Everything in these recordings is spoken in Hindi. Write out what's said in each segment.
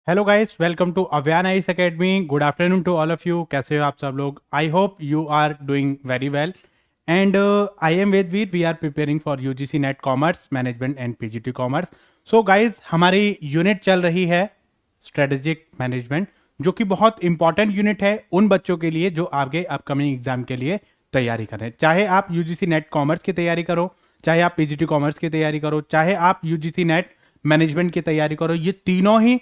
Hello guys, welcome to Avyan ice academy. Good afternoon to all of you. कैसे हो आप सब लोग? I hope you are doing very well and I am Vedveer. We are preparing for UGC NET commerce management and PGT commerce. So guys, हमारी यूनिट चल रही है स्ट्रेटेजिक मैनेजमेंट, जो कि बहुत इंपॉर्टेंट यूनिट है उन बच्चों के लिए जो आगे अपकमिंग एग्जाम के लिए तैयारी कर रहे हैं। चाहे आप यूजीसी नेट कॉमर्स की तैयारी करो, चाहे आप पीजीटी कॉमर्स की तैयारी करो, चाहे आप यूजीसी नेट मैनेजमेंट की तैयारी करो, ये तीनों ही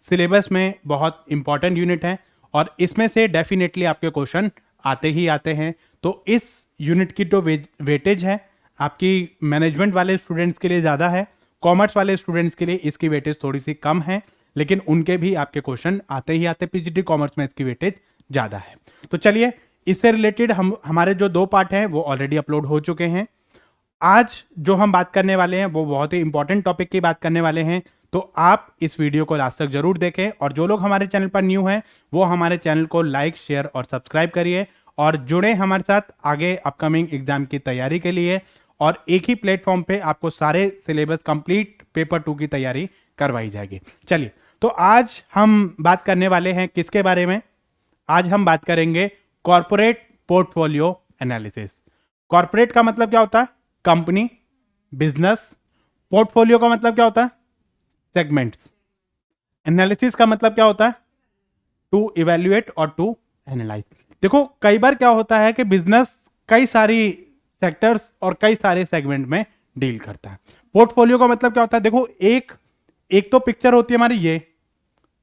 सिलेबस में बहुत इंपॉर्टेंट यूनिट है और इसमें से डेफिनेटली आपके क्वेश्चन आते ही आते हैं। तो इस यूनिट की जो वेटेज है आपकी मैनेजमेंट वाले स्टूडेंट्स के लिए ज़्यादा है, कॉमर्स वाले स्टूडेंट्स के लिए इसकी वेटेज थोड़ी सी कम है, लेकिन उनके भी आपके क्वेश्चन आते ही आते। पीजीटी कॉमर्स में इसकी वेटेज ज़्यादा है। तो चलिए, इससे रिलेटेड हमारे जो 2 पार्ट हैं वो ऑलरेडी अपलोड हो चुके हैं। आज जो हम बात करने वाले हैं वो बहुत ही इंपॉर्टेंट टॉपिक की बात करने वाले हैं, तो आप इस वीडियो को लास्ट तक जरूर देखें। और जो लोग हमारे चैनल पर न्यू हैं वो हमारे चैनल को लाइक, शेयर और सब्सक्राइब करिए और जुड़े हमारे साथ आगे अपकमिंग एग्जाम की तैयारी के लिए। और एक ही प्लेटफॉर्म पे आपको सारे सिलेबस कंप्लीट पेपर 2 की तैयारी करवाई जाएगी। चलिए, तो आज हम बात करने वाले हैं किसके बारे में? आज हम बात करेंगे कॉर्पोरेट पोर्टफोलियो एनालिसिस। कॉर्पोरेट का मतलब क्या होता है? Company, business. पोर्टफोलियो का मतलब क्या होता है? सेगमेंट्स। एनालिसिस का मतलब क्या होता है? टू इवेल्युएट और टू एनालाइज। देखो, कई बार क्या होता है कि बिजनेस कई सारी सेक्टर्स और कई सारे सेगमेंट में डील करता है। पोर्टफोलियो का मतलब क्या होता है? देखो, एक तो पिक्चर होती है हमारी ये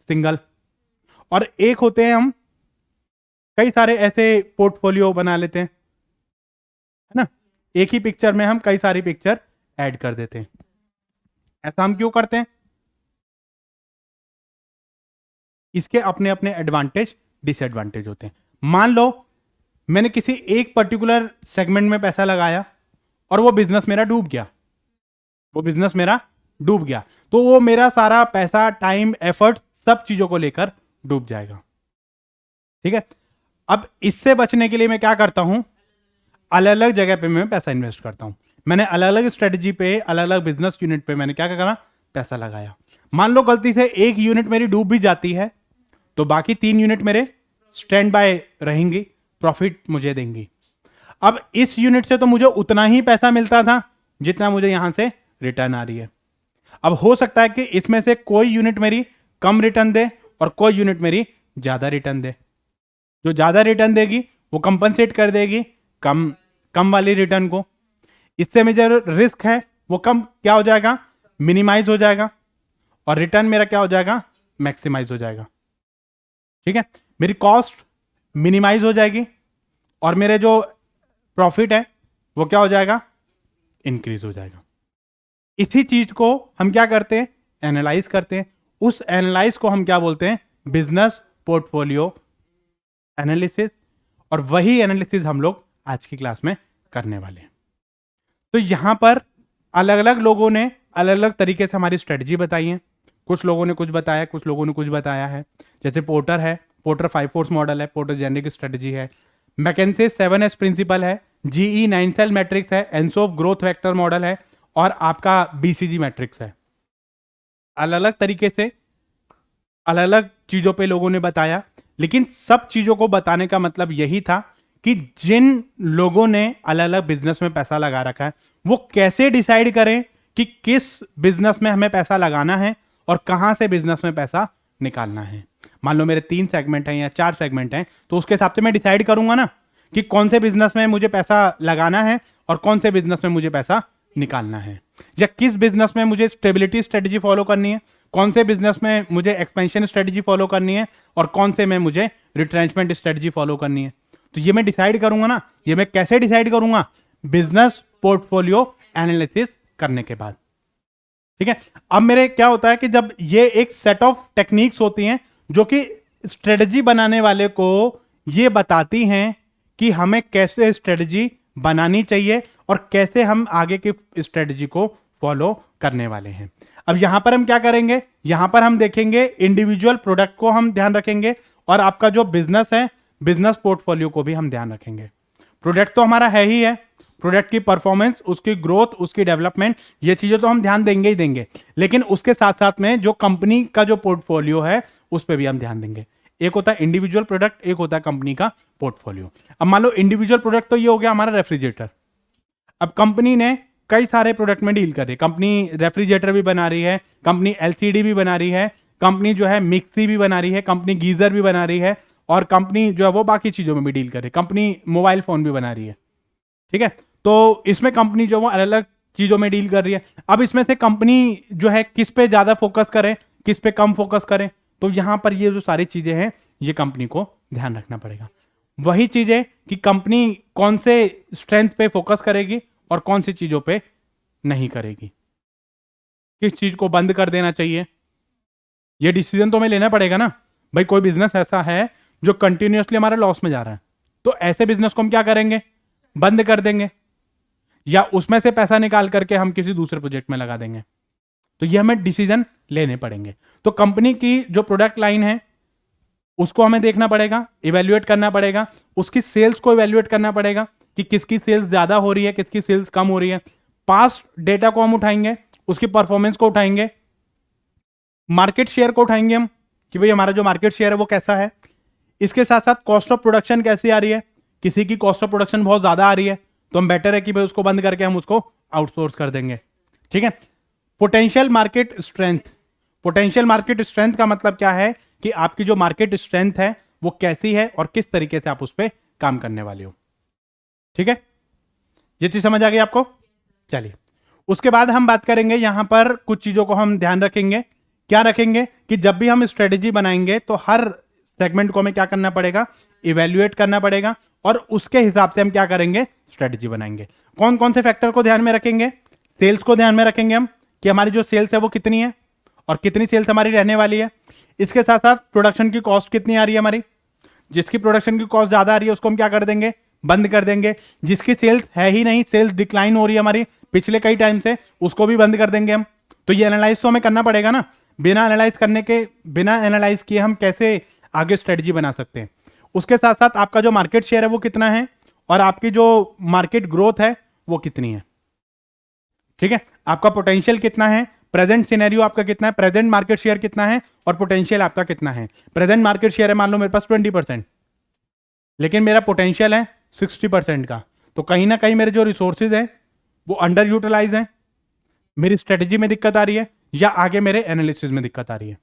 सिंगल, और एक होते हैं हम कई सारे ऐसे पोर्टफोलियो बना लेते हैं, है ना। एक ही पिक्चर में हम कई सारी पिक्चर ऐड कर देते हैं। ऐसा हम क्यों करते हैं? इसके अपने अपने एडवांटेज डिसएडवांटेज होते हैं। मान लो मैंने किसी एक पर्टिकुलर सेगमेंट में पैसा लगाया और वो बिजनेस मेरा डूब गया, तो वो मेरा सारा पैसा, टाइम, एफर्ट, सब चीजों को लेकर डूब जाएगा। ठीक है। अब इससे बचने के लिए मैं क्या करता हूं? अलग अलग जगह पे मैं पैसा इन्वेस्ट करता हूं। मैंने अलग अलग स्ट्रेटजी पे, अलग अलग बिजनेस यूनिट पे मैंने क्या करा? पैसा लगाया। मान लो गलती से एक यूनिट मेरी डूब भी जाती है तो बाकी 3 यूनिट मेरे स्टैंड बाय रहेंगी, प्रॉफिट मुझे देंगी। अब इस यूनिट से तो मुझे उतना ही पैसा मिलता था जितना मुझे यहां से रिटर्न आ रही है। अब हो सकता है कि इसमें से कोई यूनिट मेरी कम रिटर्न दे और कोई यूनिट मेरी ज्यादा रिटर्न दे। जो ज्यादा रिटर्न देगी वो कंपनसेट कर देगी कम वाली रिटर्न को। इससे मेरा जो रिस्क है वो क्या हो जाएगा? मिनिमाइज हो जाएगा, और रिटर्न मेरा क्या हो जाएगा? मैक्सिमाइज हो जाएगा। ठीक है। मेरी कॉस्ट मिनिमाइज हो जाएगी और मेरे जो प्रॉफिट है वो क्या हो जाएगा? इंक्रीज हो जाएगा। इसी चीज को हम क्या करते हैं? एनालाइज करते हैं। उस एनालाइज को हम क्या बोलते हैं? Business portfolio analysis. और वही एनालिसिस हम लोग आज की क्लास में करने वाले हैं। तो यहां पर अलग अलग लोगों ने अलग अलग तरीके से हमारी स्ट्रेटजी बताई है। कुछ लोगों ने कुछ बताया, कुछ लोगों ने कुछ बताया है। जैसे पोर्टर है, पोर्टर 5 फोर्स मॉडल है, पोर्टर जेनरिक स्ट्रेटजी है, मैकेंसे 7S प्रिंसिपल है, जीई 9 सेल मैट्रिक्स है, एनसोफ ग्रोथ वेक्टर मॉडल है, और आपका बीसीजी मैट्रिक्स है। अलग अलग तरीके से अलग अलग चीजों पे लोगों ने बताया, लेकिन सब चीजों को बताने का मतलब यही था कि जिन लोगों ने अलग अलग बिजनेस में पैसा लगा रखा है वो कैसे डिसाइड करें कि किस बिजनेस में हमें पैसा लगाना है और कहां से बिजनेस में पैसा निकालना है। मान लो मेरे 3 सेगमेंट हैं या 4 सेगमेंट हैं, तो उसके हिसाब से मैं डिसाइड करूंगा ना कि कौन से बिजनेस में मुझे पैसा लगाना है और कौन से बिजनेस में मुझे पैसा निकालना है, या किस बिजनेस में मुझे स्टेबिलिटी स्ट्रेटजी फॉलो करनी है, कौन से बिजनेस में मुझे एक्सपेंशन स्ट्रेटजी फॉलो करनी है और कौन से में मुझे रिट्रेंचमेंट स्ट्रेटजी फॉलो करनी है। तो ये मैं डिसाइड करूंगा ना। ये मैं कैसे डिसाइड करूंगा? बिजनेस पोर्टफोलियो एनालिसिस करने के बाद। ठीक है। अब मेरे क्या होता है कि जब ये एक सेट ऑफ टेक्निक्स होती हैं जो कि स्ट्रेटजी बनाने वाले को ये बताती हैं कि हमें कैसे स्ट्रेटजी बनानी चाहिए और कैसे हम आगे की स्ट्रेटजी को फॉलो करने वाले हैं। अब यहां पर हम क्या करेंगे? यहां पर हम देखेंगे इंडिविजुअल प्रोडक्ट को हम ध्यान रखेंगे, और आपका जो बिजनेस है, बिजनेस पोर्टफोलियो को भी हम ध्यान रखेंगे। प्रोडक्ट तो हमारा है ही है, प्रोडक्ट की परफॉर्मेंस, उसकी ग्रोथ, उसकी डेवलपमेंट, ये चीजें तो हम ध्यान देंगे ही देंगे, लेकिन उसके साथ साथ में जो कंपनी का जो पोर्टफोलियो है उस पर भी हम ध्यान देंगे। एक होता है इंडिविजुअल प्रोडक्ट, एक होता है कंपनी का पोर्टफोलियो। अब मान लो इंडिविजुअल प्रोडक्ट तो ये हो गया हमारा रेफ्रिजरेटर। अब कंपनी ने कई सारे प्रोडक्ट में डील कर रही है, कंपनी रेफ्रिजरेटर भी बना रही है, कंपनी एलसीडी भी बना रही है, कंपनी जो है मिक्सी भी बना रही है, कंपनी गीजर भी बना रही है, और कंपनी जो है वो बाकी चीजों में भी डील कर रही है, कंपनी मोबाइल फोन भी बना रही है। ठीक है, तो इसमें कंपनी जो वो अलग अलग चीजों में डील कर रही है। अब इसमें से कंपनी जो है किस पे ज्यादा फोकस करे, किस पे कम फोकस करे, तो यहां पर ये जो सारी चीजें हैं ये कंपनी को ध्यान रखना पड़ेगा। वही चीजें कि कंपनी कौन से स्ट्रेंथ पे फोकस करेगी और कौन सी चीजों पे नहीं करेगी, किस चीज को बंद कर देना चाहिए, ये डिसीजन तो हमें लेना पड़ेगा ना। भाई कोई बिजनेस ऐसा है जो कंटिन्यूअसली हमारा लॉस में जा रहा है, तो ऐसे बिजनेस को हम क्या करेंगे, बंद कर देंगे, या उसमें से पैसा निकाल करके हम किसी दूसरे प्रोजेक्ट में लगा देंगे। तो ये हमें डिसीजन लेने पड़ेंगे। तो कंपनी की जो प्रोडक्ट लाइन है उसको हमें देखना पड़ेगा, इवेल्युएट करना पड़ेगा, उसकी सेल्स को इवेल्युएट करना पड़ेगा कि किसकी सेल्स ज्यादा हो रही है, किसकी सेल्स कम हो रही है। पास्ट डेटा को हम उठाएंगे, उसकी परफॉर्मेंस को उठाएंगे, मार्केट शेयर को उठाएंगे हम कि भाई हमारा जो मार्केट शेयर है वो कैसा है। इसके साथ साथ कॉस्ट ऑफ प्रोडक्शन कैसी आ रही है, किसी की कॉस्ट ऑफ प्रोडक्शन बहुत ज्यादा आ रही है तो हम बेटर है कि भाई उसको बंद करके हम उसको आउटसोर्स कर देंगे। ठीक है, potential market strength. Potential market strength का मतलब क्या है कि आपकी जो मार्केट स्ट्रेंथ है वो कैसी है और किस तरीके से आप उस पर काम करने वाले हो। ठीक है, ये चीज समझ आ गई आपको। चलिए, उसके बाद हम बात करेंगे, यहां पर कुछ चीजों को हम ध्यान रखेंगे। क्या रखेंगे कि जब भी हम स्ट्रेटेजी बनाएंगे तो हर सेगमेंट को हमें क्या करना पड़ेगा, इवेल्युएट करना पड़ेगा, और उसके हिसाब से हम क्या करेंगे, स्ट्रेटेजी बनाएंगे। कौन कौन से फैक्टर को ध्यान में रखेंगे, सेल्स को ध्यान में रखेंगे हम कि हमारी जो सेल्स है वो कितनी है और कितनी सेल्स हमारी रहने वाली है। इसके साथ साथ प्रोडक्शन की कॉस्ट कितनी आ रही है हमारी, जिसकी प्रोडक्शन की कॉस्ट ज्यादा आ रही है उसको हम क्या कर देंगे, बंद कर देंगे। जिसकी सेल्स है ही नहीं, सेल्स डिक्लाइन हो रही है हमारी पिछले कई टाइम से, उसको भी बंद कर देंगे हम। तो ये एनालाइज तो हमें करना पड़ेगा ना, बिना एनालाइज किए हम कैसे आगे स्ट्रेटजी बना सकते हैं। उसके साथ साथ आपका जो मार्केट शेयर है वो कितना है और आपकी जो मार्केट ग्रोथ है वो कितनी है। ठीक है, आपका पोटेंशियल कितना है, प्रेजेंट सिनेरियो आपका कितना है, प्रेजेंट मार्केट शेयर कितना है और पोटेंशियल आपका कितना है। प्रेजेंट मार्केट शेयर है मान लो मेरे पास 20%, लेकिन मेरा पोटेंशियल है 60% का, तो कहीं ना कहीं मेरे जो रिसोर्सेज है वो अंडर यूटिलाइज है, मेरी स्ट्रेटेजी में दिक्कत आ रही है या आगे मेरे एनालिसिस में दिक्कत आ रही है।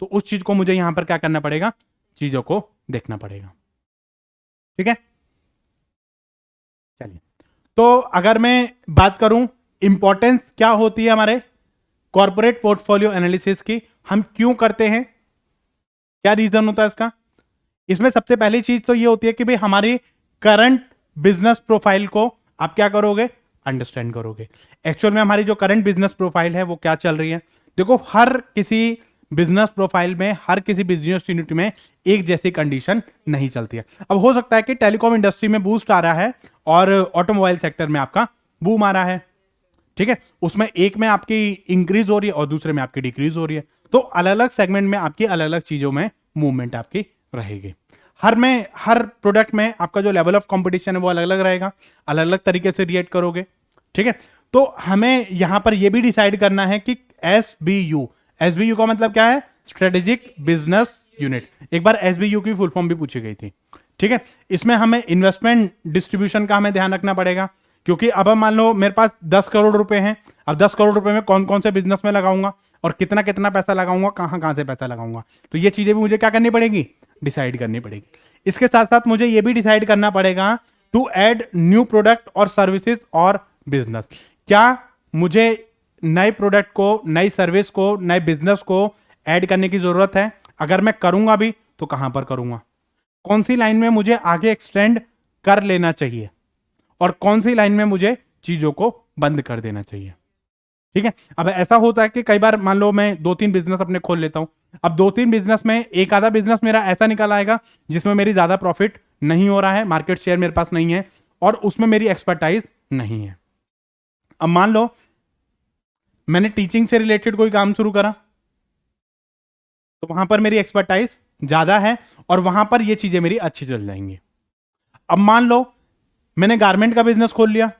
तो उस चीज को मुझे यहां पर क्या करना पड़ेगा, चीजों को देखना पड़ेगा। ठीक है, चलिए, तो अगर मैं बात करूं इंपॉर्टेंस क्या होती है हमारे कॉर्पोरेट पोर्टफोलियो एनालिसिस की, हम क्यों करते हैं, क्या रीजन होता है इसका। इसमें सबसे पहली चीज तो ये होती है कि भाई हमारी करंट बिजनेस प्रोफाइल को आप क्या करोगे, अंडरस्टैंड करोगे। एक्चुअल में हमारी जो करंट बिजनेस प्रोफाइल है वो क्या चल रही है। देखो, हर किसी बिजनेस प्रोफाइल में, हर किसी बिजनेस यूनिट में एक जैसी कंडीशन नहीं चलती है। अब हो सकता है कि टेलीकॉम इंडस्ट्री में बूस्ट आ रहा है और ऑटोमोबाइल सेक्टर में आपका बूम आ रहा है। ठीक है, उसमें एक में आपकी इंक्रीज हो रही है और दूसरे में आपकी डिक्रीज हो रही है। तो अलग अलग सेगमेंट में आपकी अलग अलग चीजों में मूवमेंट आपकी रहेगी। हर प्रोडक्ट में आपका जो लेवल ऑफ कंपटीशन है वो अलग अलग रहेगा, अलग अलग तरीके से रिएक्ट करोगे। ठीक है, तो हमें यहां पर यह भी डिसाइड करना है कि एसबीयू का मतलब क्या है, स्ट्रेटेजिक बिजनेस यूनिट। एक बार एसबीयू की फुल फॉर्म भी पूछी गई थी। ठीक है, इसमें हमें इन्वेस्टमेंट डिस्ट्रीब्यूशन का हमें ध्यान रखना पड़ेगा, क्योंकि अब हम मान लो मेरे पास 10 करोड़ रुपए हैं, अब 10 करोड़ रुपए में कौन कौन से बिजनेस में लगाऊंगा और कितना कितना पैसा लगाऊंगा, कहां कहां से पैसा लगाऊंगा। तो ये चीजें भी मुझे क्या करनी पड़ेगी, डिसाइड करनी पड़ेगी। इसके साथ साथ मुझे ये भी डिसाइड करना पड़ेगा टू ऐड न्यू प्रोडक्ट और सर्विसेज और बिजनेस। क्या मुझे नए प्रोडक्ट को, नई सर्विस को, नए बिजनेस को ऐड करने की जरूरत है। अगर मैं करूंगा भी तो कहां पर करूंगा, कौन सी लाइन में मुझे आगे एक्सटेंड कर लेना चाहिए और कौन सी लाइन में मुझे चीजों को बंद कर देना चाहिए। ठीक है, अब ऐसा होता है कि कई बार मान लो मैं 2-3 बिजनेस अपने खोल लेता हूं। अब 2-3 बिजनेस में एक आधा बिजनेस मेरा ऐसा निकल आएगा जिसमें मेरी ज्यादा प्रॉफिट नहीं हो रहा है, मार्केट शेयर मेरे पास नहीं है और उसमें मेरी एक्सपर्टाइज नहीं है। अब मान लो मैंने टीचिंग से रिलेटेड कोई काम शुरू करा, तो वहां पर मेरी एक्सपर्टाइज ज्यादा है और वहां पर ये चीजें मेरी अच्छी चल जाएंगी। अब मान लो मैंने गारमेंट का बिजनेस खोल लिया,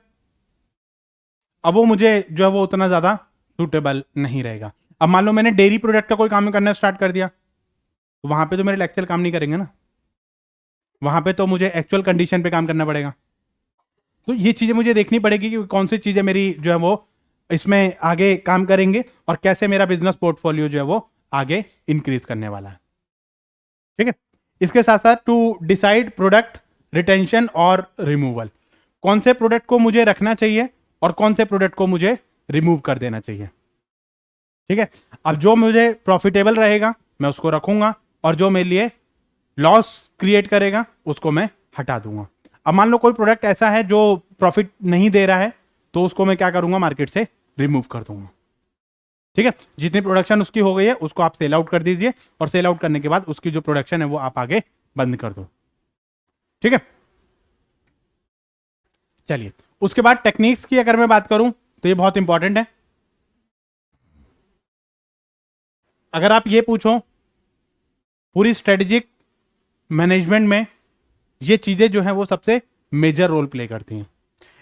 अब वो मुझे जो है वो उतना ज़्यादा सूटेबल नहीं रहेगा। अब मान लो मैंने डेयरी प्रोडक्ट का कोई काम करना स्टार्ट कर दिया, तो वहाँ पे तो मेरे लेक्चर काम नहीं करेंगे ना, वहाँ पे तो मुझे एक्चुअल कंडीशन पे काम करना पड़ेगा। तो ये चीज़ें मुझे देखनी पड़ेगी कि कौन सी चीज़ें मेरी जो है वो इसमें आगे काम करेंगे और कैसे मेरा बिजनेस पोर्टफोलियो जो है वो आगे इंक्रीज करने वाला है। ठीक है, इसके साथ साथ टू डिसाइड प्रोडक्ट रिटेंशन और रिमूवल, कौन से प्रोडक्ट को मुझे रखना चाहिए और कौन से प्रोडक्ट को मुझे रिमूव कर देना चाहिए। ठीक है, अब जो मुझे प्रॉफिटेबल रहेगा मैं उसको रखूंगा और जो मेरे लिए लॉस क्रिएट करेगा उसको मैं हटा दूंगा। अब मान लो कोई प्रोडक्ट ऐसा है जो प्रॉफिट नहीं दे रहा है, तो उसको मैं क्या करूंगा, मार्केट से रिमूव कर दूंगा। ठीक है, जितनी प्रोडक्शन उसकी हो गई है उसको आप सेल आउट कर दीजिए और सेल आउट करने के बाद उसकी जो प्रोडक्शन है वो आप आगे बंद कर दो। ठीक है, चलिए उसके बाद टेक्निक्स की अगर मैं बात करूं तो ये बहुत इंपॉर्टेंट है। अगर आप ये पूछो पूरी स्ट्रेटेजिक मैनेजमेंट में ये चीजें जो हैं वो सबसे मेजर रोल प्ले करती हैं।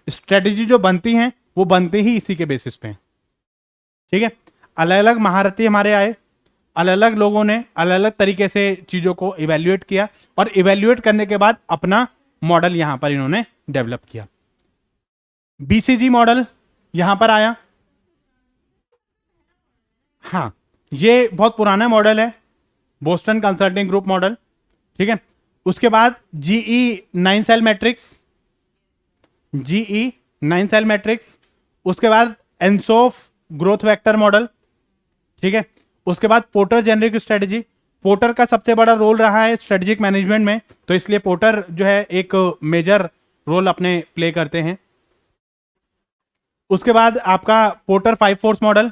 स्ट्रेटेजी जो बनती हैं वो बनती ही इसी के बेसिस पे। ठीक है, अलग अलग महारथी हमारे आए, अलग अलग लोगों ने अलग अलग तरीके से चीजों को इवेल्युएट किया और इवेल्युएट करने के बाद अपना मॉडल यहां पर इन्होंने डेवलप किया। बीसीजी मॉडल यहां पर आया। हाँ, ये बहुत पुराना मॉडल है, बोस्टन कंसल्टिंग ग्रुप मॉडल। ठीक है, उसके बाद GE 9 cell matrix, GE 9 cell matrix, उसके बाद एनसोफ ग्रोथ वेक्टर मॉडल। ठीक है, उसके बाद पोर्टर जेनरिक स्ट्रेटजी। पोर्टर का सबसे बड़ा रोल रहा है स्ट्रेटेजिक मैनेजमेंट में, तो इसलिए पोर्टर जो है एक मेजर रोल अपने प्ले करते हैं। उसके बाद आपका पोर्टर 5 फोर्स मॉडल,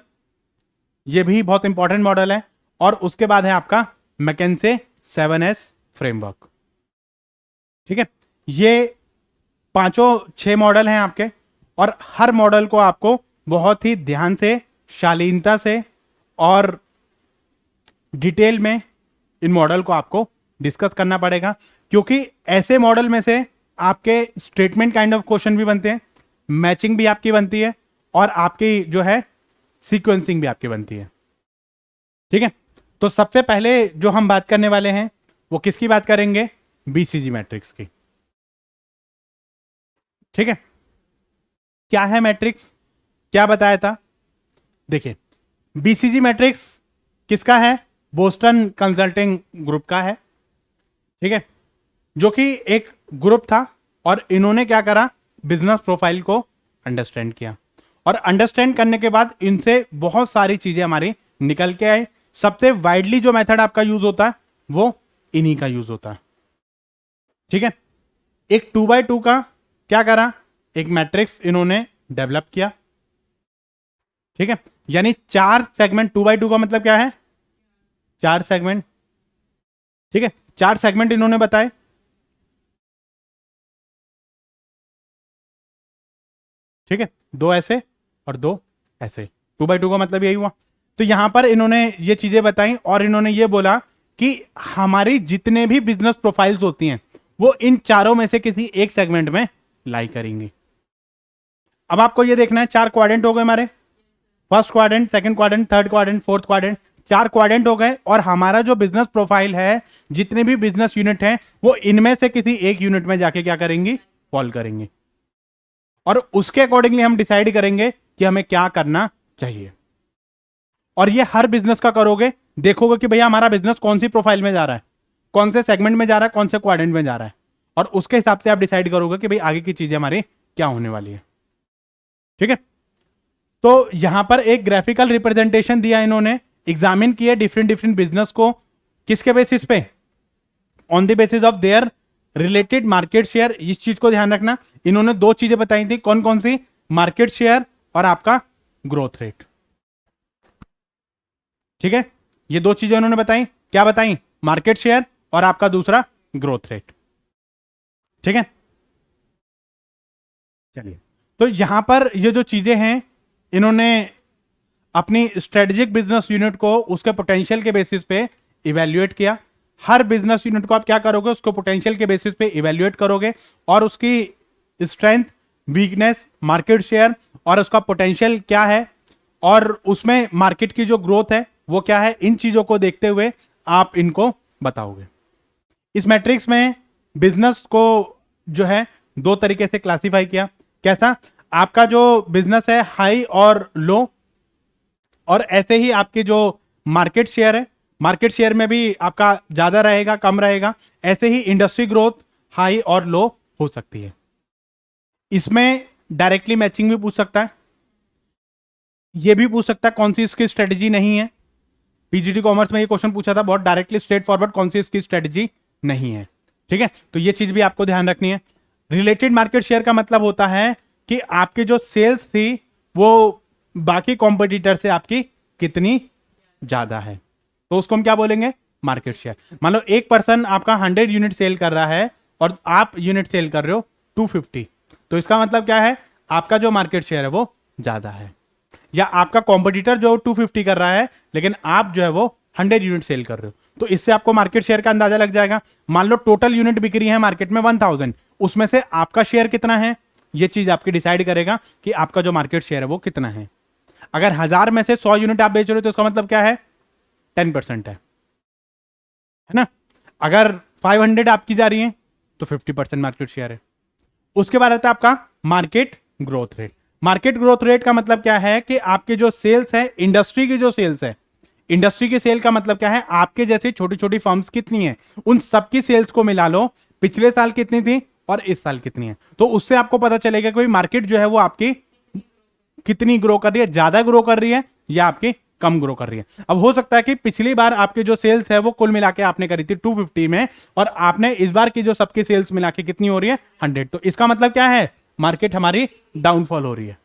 ये भी बहुत इंपॉर्टेंट मॉडल है। और उसके बाद है आपका मैकेंसे 7S फ्रेमवर्क। ठीक है, ये पांचों 6 मॉडल हैं आपके और हर मॉडल को आपको बहुत ही ध्यान से, शालीनता से और डिटेल में इन मॉडल को आपको डिस्कस करना पड़ेगा, क्योंकि ऐसे मॉडल में से आपके स्टेटमेंट काइंड ऑफ क्वेश्चन भी बनते हैं, मैचिंग भी आपकी बनती है और आपकी जो है सीक्वेंसिंग भी आपकी बनती है। ठीक है, तो सबसे पहले जो हम बात करने वाले हैं वो किसकी बात करेंगे, बीसीजी मैट्रिक्स की। ठीक है, क्या है मैट्रिक्स, क्या बताया था। देखिए, बीसीजी मैट्रिक्स किसका है, बोस्टन कंसल्टिंग ग्रुप का है। ठीक है, जो कि एक ग्रुप था और इन्होंने क्या करा, बिजनेस प्रोफाइल को अंडरस्टैंड किया और अंडरस्टैंड करने के बाद इनसे बहुत सारी चीजें हमारी निकल के आए। सबसे वाइडली जो मेथड आपका यूज होता है वो इन्हीं का यूज होता है। ठीक है, एक 2x2 का क्या करा, एक मैट्रिक्स इन्होंने डेवलप किया। ठीक है, यानी 4 सेगमेंट, 2x2 का मतलब क्या है, 4 सेगमेंट। ठीक है, 4 सेगमेंट इन्होंने बताए। ठीक है, 2 ऐसे और 2 ऐसे, 2x2 का मतलब यही हुआ। तो यहां पर इन्होंने ये चीजें बताई और इन्होंने ये बोला कि हमारी जितने भी बिजनेस प्रोफाइल्स होती हैं वो इन चारों में से किसी एक सेगमेंट में लाई करेंगी। अब आपको ये देखना है, 4 क्वाड्रेंट हो गए हमारे, first quadrant, second quadrant, third quadrant, fourth quadrant, 4 quadrant हो गए और हमारा जो बिजनेस प्रोफाइल है, जितने भी बिजनेस यूनिट हैं वो इनमें से किसी एक यूनिट में जाके क्या करेंगी, फॉल करेंगे और उसके अकॉर्डिंगली हम डिसाइड करेंगे कि हमें क्या करना चाहिए। और ये हर बिजनेस का करोगे, देखोगे कि भैया हमारा बिजनेस कौन सी प्रोफाइल में जा रहा है, कौन से सेगमेंट में जा रहा है, कौन से क्वाड्रेंट में जा रहा है और उसके हिसाब से आप डिसाइड करोगे कि भाई आगे की चीजें हमारी क्या होने वाली है। ठीक है, तो यहां पर एक ग्राफिकल रिप्रेजेंटेशन दिया इन्होंने, एग्जामिन किए डिफरेंट बिजनेस को, किसके बेसिस पे, on the basis of their related market share. इस चीज को ध्यान रखना, इन्होंने 2 चीजें बताई थी, कौन कौन सी, मार्केट शेयर और आपका ग्रोथ रेट। ठीक है, ये 2 चीजें उन्होंने बताई, क्या बताई, मार्केट शेयर और आपका दूसरा ग्रोथ रेट। ठीक है, चलिए, तो यहां पर ये जो चीजें हैं इन्होंने अपनी स्ट्रेटेजिक बिजनेस यूनिट को उसके पोटेंशियल के बेसिस पे इवेल्युएट किया। हर बिजनेस यूनिट को आप क्या करोगे, उसको पोटेंशियल के बेसिस पे इवेल्युएट करोगे और उसकी स्ट्रेंथ, वीकनेस, मार्केट शेयर और उसका पोटेंशियल क्या है और उसमें मार्केट की जो ग्रोथ है वो क्या है, इन चीजों को देखते हुए आप इनको बताओगे। इस मैट्रिक्स में बिजनेस को जो है दो तरीके से क्लासिफाई किया। कैसा? आपका जो बिजनेस है हाई और लो, और ऐसे ही आपके जो मार्केट शेयर है, मार्केट शेयर में भी आपका ज्यादा रहेगा कम रहेगा। ऐसे ही इंडस्ट्री ग्रोथ हाई और लो हो सकती है। इसमें डायरेक्टली मैचिंग भी पूछ सकता है, ये भी पूछ सकता है कौन सी इसकी स्ट्रेटजी नहीं है। पीजीटी कॉमर्स में ये क्वेश्चन पूछा था बहुत डायरेक्टली स्ट्रेट फॉरवर्ड, कौन सी इसकी स्ट्रेटजी नहीं है। ठीक है, तो ये चीज भी आपको ध्यान रखनी है। रिलेटेड मार्केट शेयर का मतलब होता है कि आपके जो सेल्स थी वो बाकी कॉम्पिटिटर से आपकी कितनी ज्यादा है, तो उसको हम क्या बोलेंगे, मार्केट शेयर। मान लो एक पर्सन आपका 100 यूनिट सेल कर रहा है और आप यूनिट सेल कर रहे हो 250, तो इसका मतलब क्या है, आपका जो मार्केट शेयर है वो ज्यादा है। या आपका कॉम्पिटिटर जो 250 कर रहा है लेकिन आप जो है वो 100 यूनिट सेल कर रहे हो, तो इससे आपको मार्केट शेयर का अंदाजा लग जाएगा। मान लो टोटल यूनिट बिक्री है मार्केट में 1000, उसमें से आपका शेयर कितना है, ये चीज आपकी डिसाइड करेगा कि आपका जो मार्केट शेयर है वो कितना है। अगर 1000 में से 100 यूनिट आप बेच रहे हो तो इसका मतलब क्या है, 10% है ना। अगर 500 आपकी जा रही है तो 50% मार्केट शेयर है। उसके बाद आता है आपका market growth rate. Market growth rate का मतलब क्या है कि आपके जो सेल्स है, इंडस्ट्री की जो सेल्स है, इंडस्ट्री की सेल का मतलब क्या है, आपके जैसे छोटी छोटी फर्म्स कितनी है उन सबकी सेल्स को मिला लो, पिछले साल कितनी थी और इस साल कितनी है, तो उससे आपको पता चलेगा कि मार्केट जो है वो आपकी कितनी ग्रो कर रही है, ज्यादा ग्रो कर रही है या आपकी कम ग्रो कर रही है। अब हो सकता है कि पिछली बार आपके जो सेल्स है वो कुल मिला के आपने करी थी 250 में, और आपने इस बार की जो सबकी सेल्स मिला के कितनी हो रही है 100, तो इसका मतलब क्या है, मार्केट हमारी डाउनफॉल हो रही है।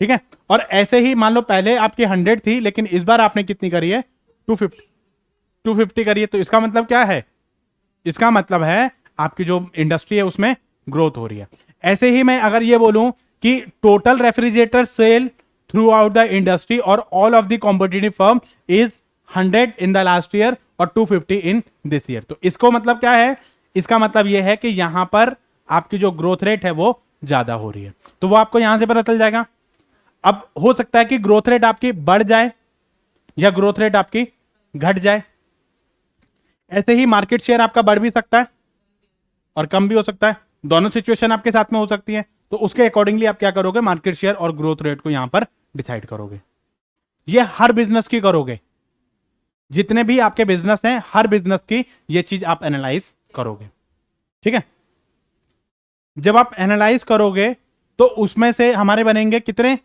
ठीक है, और ऐसे ही मान लो पहले आपकी 100 थी लेकिन इस बार आपने कितनी करी है, 250 करी है, तो इसका मतलब क्या है, इसका मतलब है आपकी जो इंडस्ट्री है उसमें ग्रोथ हो रही है। ऐसे ही मैं अगर ये बोलूं कि total refrigerator sale throughout the industry और all of the competitive firm is 100 in the last year और 250 इन दिस ईयर, तो इसको मतलब क्या है, इसका मतलब यह है कि यहां पर आपकी जो ग्रोथ रेट है वो ज्यादा हो रही है, तो वो आपको यहां से पता चल जाएगा। अब हो सकता है कि ग्रोथ रेट आपकी बढ़ जाए या ग्रोथ रेट आपकी घट जाए। ऐसे ही मार्केट शेयर आपका बढ़ भी सकता है और कम भी हो सकता है, दोनों सिचुएशन आपके साथ में हो सकती है, तो उसके अकॉर्डिंगली आप क्या करोगे, मार्केट शेयर और ग्रोथ रेट को यहां पर डिसाइड करोगे। ये हर बिजनेस की करोगे, जितने भी आपके बिजनेस हैं हर बिजनेस की ये चीज आप एनालाइज करोगे। ठीक है, जब आप एनालाइज करोगे तो उसमें से हमारे बनेंगे कितने,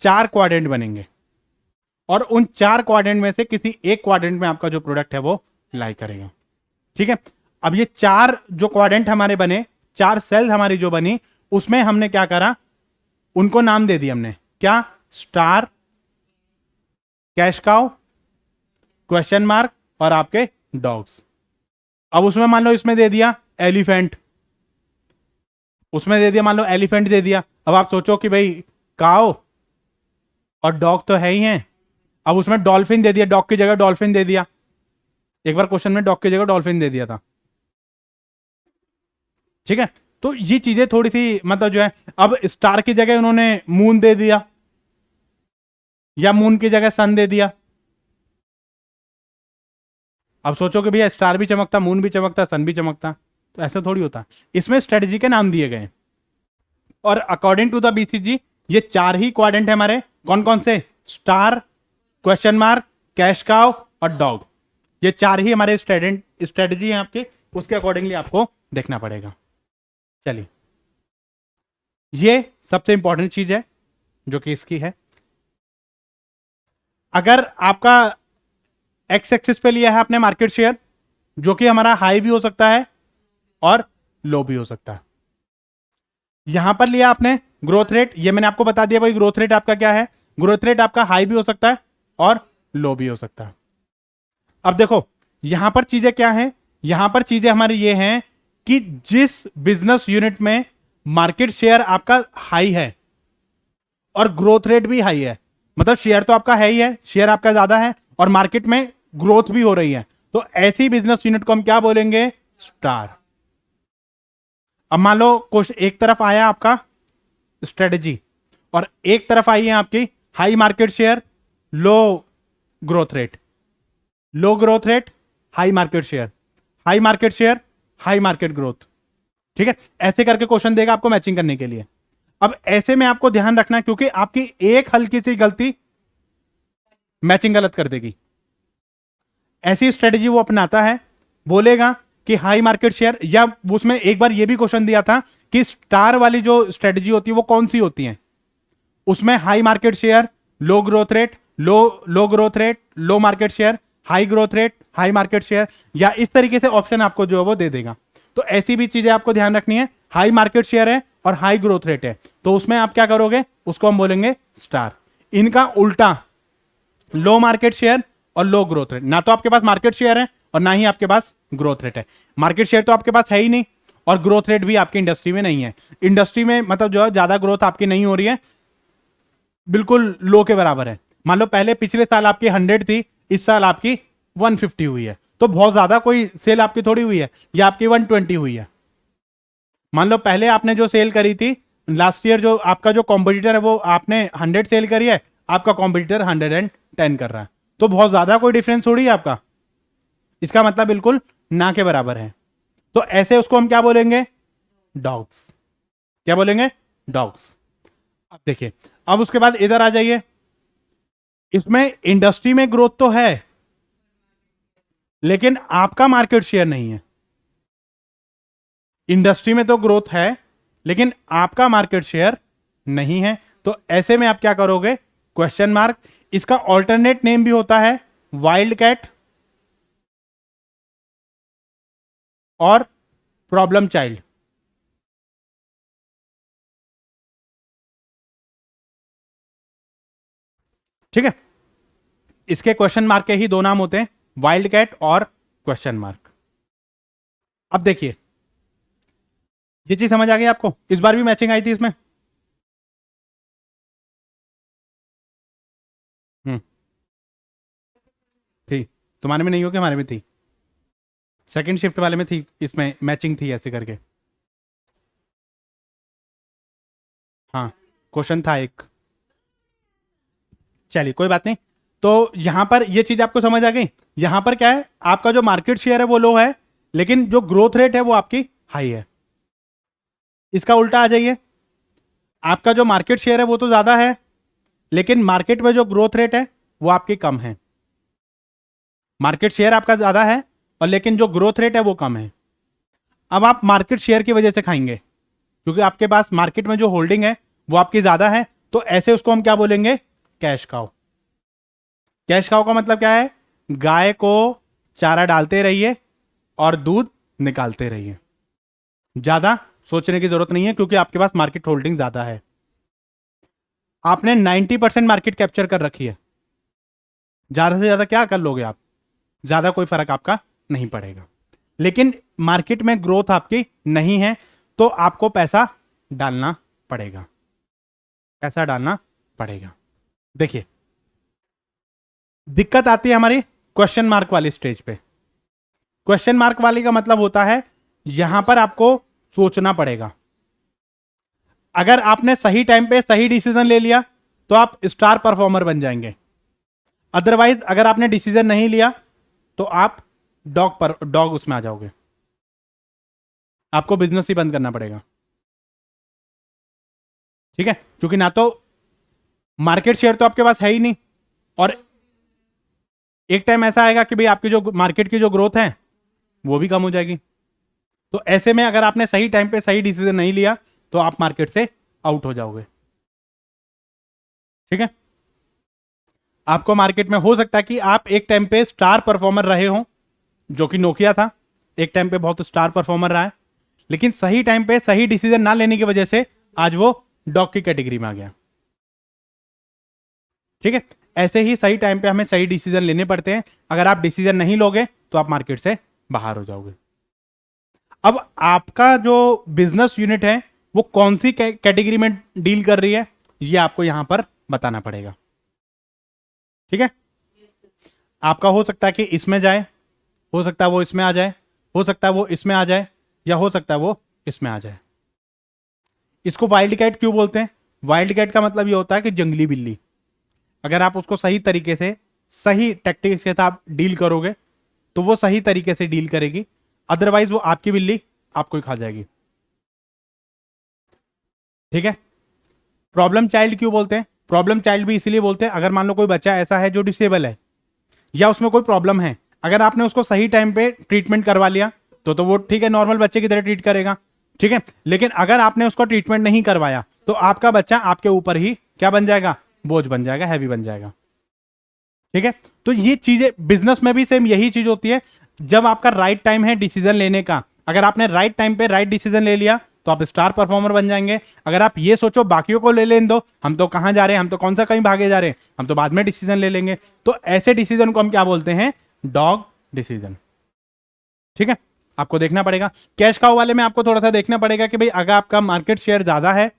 4 क्वाड्रेंट बनेंगे, और उन 4 क्वाड्रेंट में से किसी एक क्वाड्रेंट में आपका जो प्रोडक्ट है वो लाई करेगा। ठीक है, अब ये 4 जो क्वाड्रेंट हमारे बने, 4 सेल हमारी जो बनी, उसमें हमने क्या करा, उनको नाम दे दिया हमने, क्या, star, cash cow, question mark और आपके डॉग्स। अब उसमें मान लो इसमें दे दिया एलिफेंट, उसमें दे दिया मान लो एलिफेंट दे दिया। अब आप सोचो कि भाई काओ और डॉग तो है ही हैं, अब उसमें डॉल्फिन दे दिया, डॉग की जगह डॉल्फिन दे दिया। एक बार क्वेश्चन में डॉग की जगह डॉल्फिन दे दिया था। ठीक है, तो ये चीजें थोड़ी सी मतलब जो है, अब स्टार की जगह उन्होंने मून दे दिया या मून की जगह सन दे दिया। अब सोचो कि भैया स्टार भी चमकता, मून भी चमकता, सन भी चमकता, तो ऐसा थोड़ी होता। इसमें स्ट्रेटजी के नाम दिए गए, और अकॉर्डिंग टू द बीसीजी ये 4 ही क्वाड्रेंट है हमारे, कौन कौन से, star, question mark, cash cow और डॉग, ये 4 ही हमारे स्ट्रेटजी है आपके, उसके अकॉर्डिंगली आपको देखना पड़ेगा। चलिए, ये सबसे इंपॉर्टेंट चीज है जो कि इसकी है। अगर आपका एक्स एक्सिस पे लिया है आपने मार्केट शेयर, जो कि हमारा हाई भी हो सकता है और लो भी हो सकता है। यहां पर लिया आपने ग्रोथ रेट, ये मैंने आपको बता दिया भाई ग्रोथ रेट आपका क्या है, ग्रोथ रेट आपका हाई भी हो सकता है और लो भी हो सकता है। अब देखो यहां पर चीजें क्या हैं, यहां पर चीजें हमारी ये हैं कि जिस बिजनेस यूनिट में मार्केट शेयर आपका हाई है और ग्रोथ रेट भी हाई है, मतलब शेयर तो आपका है ही है, शेयर आपका ज्यादा है और मार्केट में ग्रोथ भी हो रही है, तो ऐसी बिजनेस यूनिट को हम क्या बोलेंगे, स्टार। अब मान लो कुछ एक तरफ आया आपका स्ट्रेटजी, और एक तरफ आई है आपकी high market share, low growth rate, low growth rate, high market share, high market share, high market growth. ठीक है, ऐसे करके क्वेश्चन देगा आपको मैचिंग करने के लिए। अब ऐसे में आपको ध्यान रखना है, क्योंकि आपकी एक हल्की सी गलती मैचिंग गलत कर देगी। ऐसी स्ट्रेटजी वो अपनाता है, बोलेगा कि हाई मार्केट शेयर, या उसमें एक बार ये भी क्वेश्चन दिया था कि स्टार वाली जो स्ट्रेटजी होती है वो कौन सी होती है, उसमें high market share, low growth rate, low growth rate, low market share, high growth rate, high market share, या इस तरीके से ऑप्शन आपको जो है वो दे देगा। तो ऐसी भी चीजें आपको ध्यान रखनी है। हाई मार्केट शेयर है और हाई ग्रोथ रेट है, तो उसमें आप क्या करोगे, उसको हम बोलेंगे स्टार। इनका उल्टा, लो मार्केट शेयर और लो ग्रोथ रेट, ना तो आपके पास मार्केट शेयर है और ना ही आपके पास ग्रोथ रेट है। मार्केट शेयर तो आपके पास है ही नहीं, और ग्रोथ रेट भी आपकी इंडस्ट्री में नहीं है। इंडस्ट्री में मतलब जो है ज्यादा ग्रोथ आपकी नहीं हो रही है, बिल्कुल लो के बराबर है। मान लो पहले पिछले साल आपकी 100 थी, इस साल आपकी 150 हुई है, तो बहुत ज्यादा कोई सेल आपकी थोड़ी हुई है, या आपकी 120 हुई है। मान लो पहले आपने जो सेल करी थी लास्ट ईयर, जो आपका जो कॉम्पिटिटर है वो आपने 100 सेल करी है, आपका कॉम्पिटिटर 110 कर रहा है, तो बहुत ज्यादा कोई डिफरेंस थोड़ी है आपका। इसका मतलब बिल्कुल ना के बराबर है। तो ऐसे उसको हम क्या बोलेंगे, डॉग्स। क्या बोलेंगे, डॉग्स। अब देखिए, अब उसके बाद इधर आ जाइए, इसमें इंडस्ट्री में ग्रोथ तो है लेकिन आपका मार्केट शेयर नहीं है। इंडस्ट्री में तो ग्रोथ है लेकिन आपका मार्केट शेयर नहीं है, तो ऐसे में आप क्या करोगे, क्वेश्चन मार्क। इसका ऑल्टरनेट नेम भी होता है वाइल्ड कैट और प्रॉब्लम चाइल्ड। ठीक है, इसके क्वेश्चन मार्क के ही दो नाम होते हैं, वाइल्ड कैट और क्वेश्चन मार्क। अब देखिए, ये चीज समझ आ गई आपको, इस बार भी मैचिंग आई थी इसमें। हम्म, थी। तुम्हारे में नहीं होगी, हमारे में थी। सेकंड शिफ्ट वाले में थी, इसमें मैचिंग थी ऐसे करके। हाँ, क्वेश्चन था एक। चलिए कोई बात नहीं। तो यहां पर ये चीज आपको समझ आ गई। यहां पर क्या है, आपका जो मार्केट शेयर है वो लो है, लेकिन जो ग्रोथ रेट है वो आपकी हाई है। इसका उल्टा आ जाइए, आपका जो मार्केट शेयर है वो तो ज्यादा है, लेकिन मार्केट में जो ग्रोथ रेट है वो आपकी कम है। मार्केट शेयर आपका ज्यादा है और लेकिन जो ग्रोथ रेट है वो कम है। अब आप मार्केट शेयर की वजह से खाएंगे, क्योंकि आपके पास मार्केट में जो होल्डिंग है वो आपकी ज्यादा है, तो ऐसे उसको हम क्या बोलेंगे, कैश काउ। कैश काउ का मतलब क्या है, गाय को चारा डालते रहिए और दूध निकालते रहिए। ज्यादा सोचने की जरूरत नहीं है, क्योंकि आपके पास मार्केट होल्डिंग ज्यादा है। आपने 90% मार्केट कैप्चर कर रखी है, ज्यादा से ज्यादा क्या कर लोगे आप, ज्यादा कोई फर्क आपका नहीं पड़ेगा। लेकिन मार्केट में ग्रोथ आपकी नहीं है, तो आपको पैसा डालना पड़ेगा, पैसा डालना पड़ेगा। देखिए, दिक्कत आती है हमारी क्वेश्चन मार्क वाली स्टेज पे। क्वेश्चन मार्क वाली का मतलब होता है यहां पर आपको सोचना पड़ेगा। अगर आपने सही टाइम पे सही डिसीजन ले लिया तो आप स्टार परफॉर्मर बन जाएंगे। अदरवाइज अगर आपने डिसीजन नहीं लिया तो आप डॉग उसमें आ जाओगे, आपको बिजनेस ही बंद करना पड़ेगा। ठीक है, क्योंकि ना तो मार्केट शेयर तो आपके पास है ही नहीं, और एक टाइम ऐसा आएगा कि भाई आपकी जो मार्केट की जो ग्रोथ है वो भी कम हो जाएगी। तो ऐसे में अगर आपने सही टाइम पे सही डिसीजन नहीं लिया तो आप मार्केट से आउट हो जाओगे। ठीक है, आपको मार्केट में हो सकता है कि आप एक टाइम पे स्टार परफॉर्मर रहे हो, जो कि नोकिया था, एक टाइम पे बहुत स्टार परफॉर्मर रहा है, लेकिन सही टाइम पे सही डिसीजन ना लेने की वजह से आज वो डॉग की कैटेगरी में आ गया। ठीक है, ऐसे ही सही टाइम पे हमें सही डिसीजन लेने पड़ते हैं। अगर आप डिसीजन नहीं लोगे तो आप मार्केट से बाहर हो जाओगे। अब आपका जो बिजनेस यूनिट है वो कौन सी कैटेगरी में डील कर रही है, ये आपको यहां पर बताना पड़ेगा। ठीक है, आपका हो सकता है कि इसमें जाए, हो सकता है वो इसमें आ जाए, हो सकता है वो इसमें आ जाए, या हो सकता है वो इसमें आ जाए। इसको वाइल्ड कैट क्यों बोलते हैं? वाइल्ड कैट का मतलब ये होता है कि जंगली बिल्ली। अगर आप उसको सही तरीके से, सही टैक्टिक्स के साथ डील करोगे तो वो सही तरीके से डील करेगी, अदरवाइज वो आपकी बिल्ली आपको ही खा जाएगी। ठीक है। प्रॉब्लम चाइल्ड क्यों बोलते हैं? प्रॉब्लम चाइल्ड भी इसीलिए बोलते हैं, अगर मान लो कोई बच्चा ऐसा है जो डिसेबल है या उसमें कोई प्रॉब्लम है, अगर आपने उसको सही टाइम पे ट्रीटमेंट करवा लिया तो वो ठीक है, नॉर्मल बच्चे की तरह ट्रीट करेगा। ठीक है। लेकिन अगर आपने उसको ट्रीटमेंट नहीं करवाया तो आपका बच्चा आपके ऊपर ही क्या बन जाएगा? बोझ बन जाएगा, हैवी बन जाएगा। ठीक है। तो ये चीजें बिजनेस में भी सेम यही चीज होती है। जब आपका राइट टाइम है डिसीजन लेने का, अगर आपने राइट टाइम पे राइट डिसीजन ले लिया तो आप स्टार परफॉर्मर बन जाएंगे। अगर आप ये सोचो बाकियों को ले लेने दो, हम तो कहां जा रहे हैं, हम तो कौन सा कहीं भागे जा रहे हैं, हम तो बाद में डिसीजन ले लेंगे, तो ऐसे डिसीजन को हम क्या बोलते हैं? Dog decision. ठीक है। आपको देखना पड़ेगा कैश काउ वाले में, आपको थोड़ा सा देखना पड़ेगा कि भाई अगर आपका मार्केट शेयर ज्यादा है